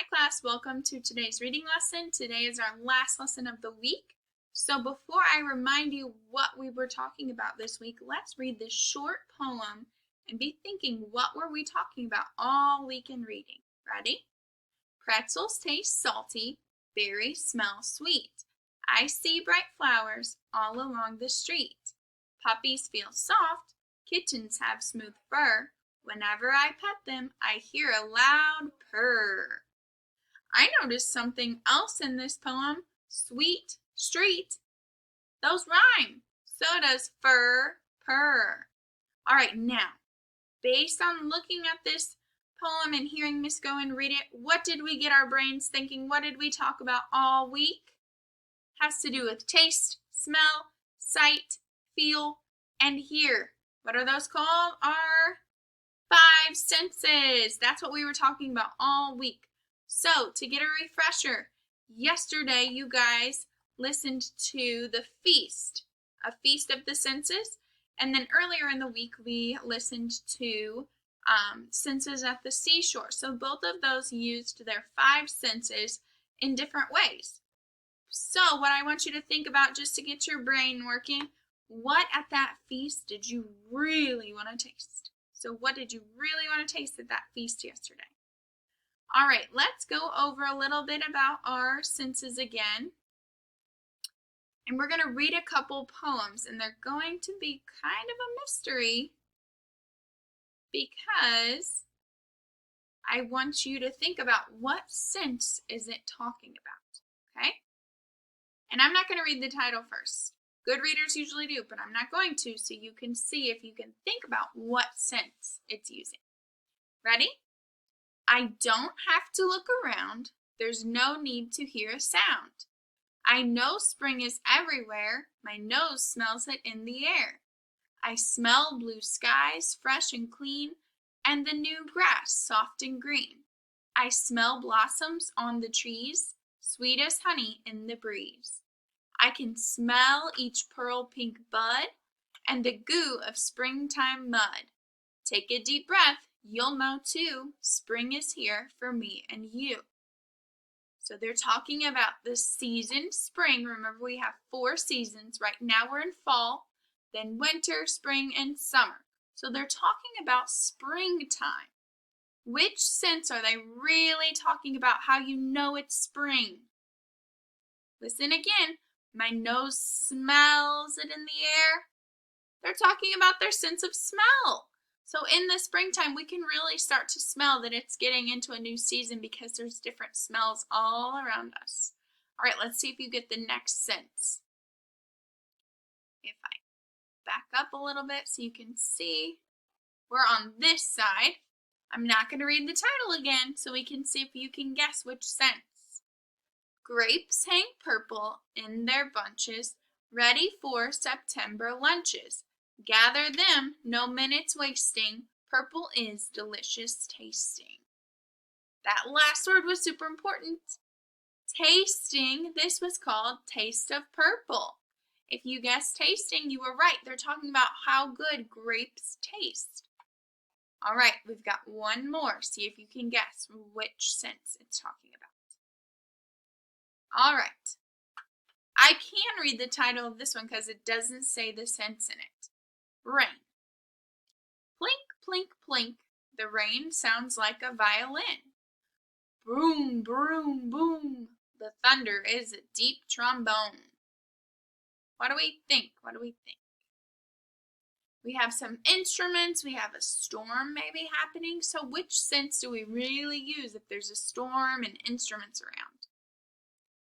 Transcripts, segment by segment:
Hi class, welcome to today's reading lesson. Today is our last lesson of the week. So before I remind you what we were talking about this week, let's read this short poem and be thinking, what were we talking about all week in reading? Ready? Pretzels taste salty, berries smell sweet. I see bright flowers all along the street. Puppies feel soft, kittens have smooth fur. Whenever I pet them, I hear a loud purr. I noticed something else in this poem. Sweet, street. Those rhyme. So does fur, purr. All right, now, based on looking at this poem and hearing Miss go and read it, what did we get our brains thinking? What did we talk about all week? Has to do with taste, smell, sight, feel, and hear. What are those called? Our five senses. That's what we were talking about all week. So, to get a refresher, yesterday you guys listened to The Feast, a feast of the senses, and then earlier in the week we listened to Senses at the Seashore. So both of those used their five senses in different ways. So what I want you to think about, just to get your brain working, what at that feast did you really want to taste? So what did you really want to taste at that feast yesterday? All right, let's go over a little bit about our senses again. And we're going to read a couple poems, and they're going to be kind of a mystery because I want you to think about what sense is it talking about, okay? And I'm not going to read the title first. Good readers usually do, but I'm not going to, so you can see if you can think about what sense it's using. Ready? I don't have to look around. There's no need to hear a sound. I know spring is everywhere. My nose smells it in the air. I smell blue skies, fresh and clean, and the new grass, soft and green. I smell blossoms on the trees, sweet as honey in the breeze. I can smell each pearl pink bud and the goo of springtime mud. Take a deep breath, you'll know too, spring is here for me and you. So they're talking about the season, spring. Remember, we have 4 seasons. Right now we're in fall, then winter, spring, and summer. So they're talking about springtime. Which sense are they really talking about how you know it's spring? Listen again. My nose smells it in the air. They're talking about their sense of smell. So in the springtime, we can really start to smell that it's getting into a new season because there's different smells all around us. All right, let's see if you get the next sense. If I back up a little bit so you can see, we're on this side. I'm not going to read the title again so we can see if you can guess which sense. Grapes hang purple in their bunches, ready for September lunches. Gather them, no minutes wasting. Purple is delicious tasting. That last word was super important. Tasting, this was called Taste of Purple. If you guessed tasting, you were right. They're talking about how good grapes taste. All right, we've got one more. See if you can guess which sense it's talking about. All right. I can read the title of this one because it doesn't say the sense in it. Rain. Plink, plink, plink. The rain sounds like a violin. Boom, boom, boom. The thunder is a deep trombone. What do we think? What do we think? We have some instruments. We have a storm maybe happening. So which sense do we really use if there's a storm and instruments around?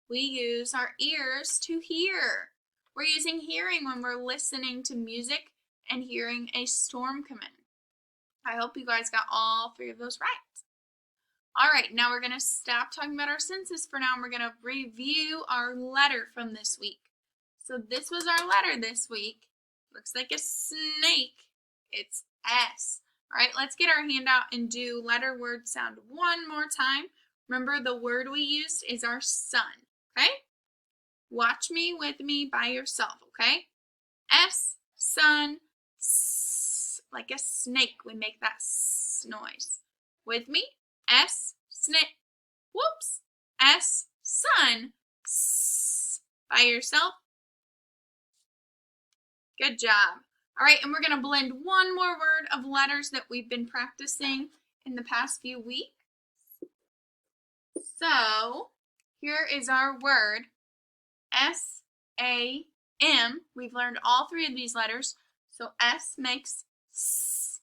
We use our ears to hear. We're using hearing when we're listening to music and hearing a storm come in. I hope you guys got all 3 of those right. All right, now we're going to stop talking about our senses for now, and we're going to review our letter from this week. So this was our letter this week. Looks like a snake. It's S. All right, let's get our handout and do letter word sound one more time. Remember, the word we used is our sun, okay? Watch me with me by yourself, okay? S, sun, S, like a snake. We make that S noise. With me, S, snake, Whoops. S, sun. S, by yourself. Good job. All right, and we're going to blend one more word of letters that we've been practicing in the past few weeks. So, here is our word, S-A-M. We've learned all three of these letters. So, S makes S,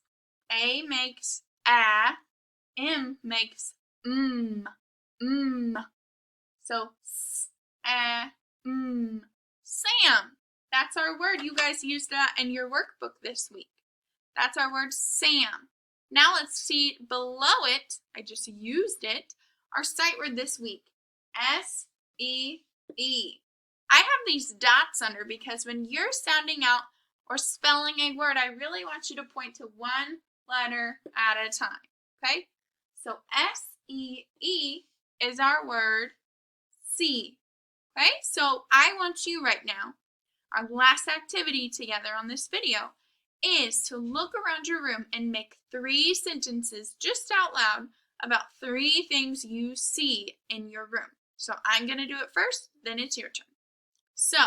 A makes A, M makes So, S-A-M. Sam. That's our word. You guys used that in your workbook this week. That's our word, Sam. Now let's see below it, I just used it, our sight word this week, S-E-E. I have these dots under because when you're sounding out or spelling a word, I really want you to point to one letter at a time, okay? So S-E-E is our word, see, okay? So I want you right now, our last activity together on this video, is to look around your room and make 3 sentences just out loud about 3 things you see in your room. So I'm going to do it first, then it's your turn. So,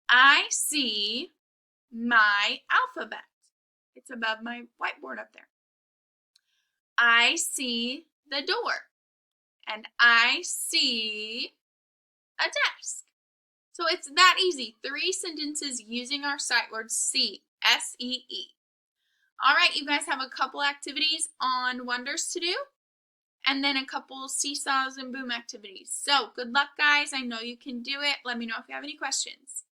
I see my alphabet. It's above my whiteboard up there. I see the door. And I see a desk. So it's that easy. 3 sentences using our sight word see. S-E-E. All right, you guys have a couple activities on Wonders to do, and then a couple seesaws and boom activities. So good luck, guys. I know you can do it. Let me know if you have any questions.